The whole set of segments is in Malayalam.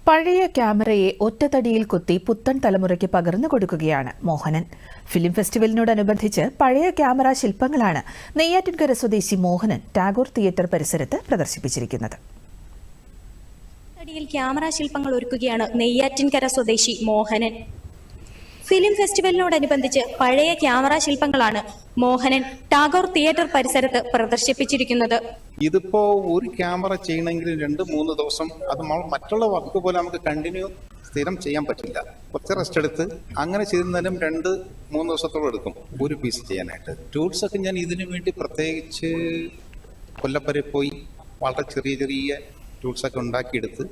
പഴയ ക്യാമറയെ ഒറ്റത്തടിയിൽ കുത്തി പുത്തൻ തലമുറയ്ക്ക് പകർന്നു കൊടുക്കുകയാണ് മോഹനൻ. ഫിലിം ഫെസ്റ്റിവലിനോടനുബന്ധിച്ച് പഴയ ക്യാമറ ശില്പങ്ങളാണ് നെയ്യാറ്റിൻകര സ്വദേശി മോഹനൻ ടാഗോർ തിയേറ്റർ പരിസരത്ത് പ്രദർശിപ്പിച്ചിരിക്കുന്നത്. ക്യാമറ ശില്പങ്ങൾ ഒരുക്കുകയാണ് നെയ്യാറ്റിൻകര സ്വദേശി മോഹനൻ. ഫിലിം ഫെസ്റ്റിവലിനോടനുബന്ധിച്ച് പഴയ ക്യാമറ ശില്പങ്ങളാണ് മോഹനൻ ടാഗോർ തിയേറ്റർ പരിസരത്ത് പ്രദർശിപ്പിച്ചിരിക്കുന്നത്. ഇതിപ്പോ ഒരു ക്യാമറ ചെയ്യണമെങ്കിൽ 2-3 ദിവസം അത് മറ്റുള്ള വർക്ക് പോലെ നമുക്ക് സ്ഥിരം ചെയ്യാൻ പറ്റില്ല. കുറച്ച് റെസ്റ്റ് എടുത്ത് അങ്ങനെ ചെയ്യുന്നതിനും 2-3 ദിവസത്തോളം എടുക്കും ഒരു പീസ് ചെയ്യാനായിട്ട്. ടൂൾസ് ഒക്കെ ഞാൻ ഇതിനു വേണ്ടി പ്രത്യേകിച്ച് കൊല്ലപ്പരെ പോയി വളരെ ചെറിയ ടൂൾസ് ഒക്കെ ഉണ്ടാക്കിയെടുത്ത്,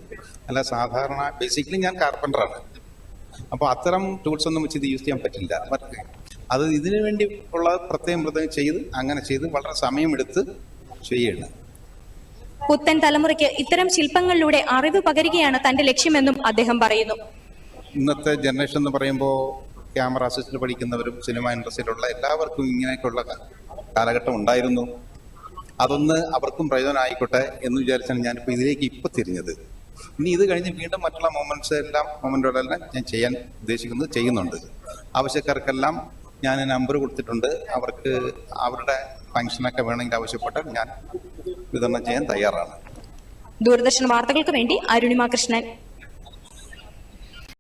അല്ല സാധാരണ ബേസിക്കലി ഞാൻ കാർപ്പൻ്ററാണ്. അപ്പോൾ അത്തരം ടൂൾസ് ഒന്നും വെച്ച് ഇത് യൂസ് ചെയ്യാൻ പറ്റില്ല. അത് ഇതിനു വേണ്ടി ഉള്ള പ്രത്യേകം ചെയ്ത് വളരെ സമയമെടുത്ത് ചെയ്യണം. പുത്തൻ തലമുറയ്ക്ക് ഇത്തരം ശില്പങ്ങളിലൂടെ അറിവ് പകരുകയാണ് തന്റെ ലക്ഷ്യമെന്നും അദ്ദേഹം പറയുന്നു. ഇന്നത്തെ ജനറേഷൻ എന്ന് പറയുമ്പോൾ ക്യാമറ അസിസ്റ്റന്റ് പഠിക്കുന്നവരും സിനിമ ഇൻഡസ്ട്രിയിലുള്ള എല്ലാവർക്കും ഇങ്ങനെയൊക്കെയുള്ള കാലഘട്ടം ഉണ്ടായിരുന്നു. അതൊന്ന് അവർക്കും പ്രയോജനം ആയിക്കോട്ടെ എന്ന് വിചാരിച്ചാണ് ഞാനിപ്പോൾ ഇതിലേക്ക് തിരിഞ്ഞത്. ഇനി ഇത് കഴിഞ്ഞ് വീണ്ടും മറ്റുള്ള മൊമെന്റുകളെല്ലാം ഞാൻ ചെയ്യാൻ ചെയ്യുന്നുണ്ട്. ആവശ്യക്കാർക്കെല്ലാം ഞാൻ നമ്പർ കൊടുത്തിട്ടുണ്ട്. അവർക്ക് അവരുടെ ഫംഗ്ഷനൊക്കെ വേണമെങ്കിൽ ആവശ്യപ്പെട്ടാൽ ഞാൻ വിതരണം ചെയ്യാൻ തയ്യാറാണ്. ദൂരദർശൻ വാർത്തകൾക്ക് വേണ്ടി അരുണിമ കൃഷ്ണൻ.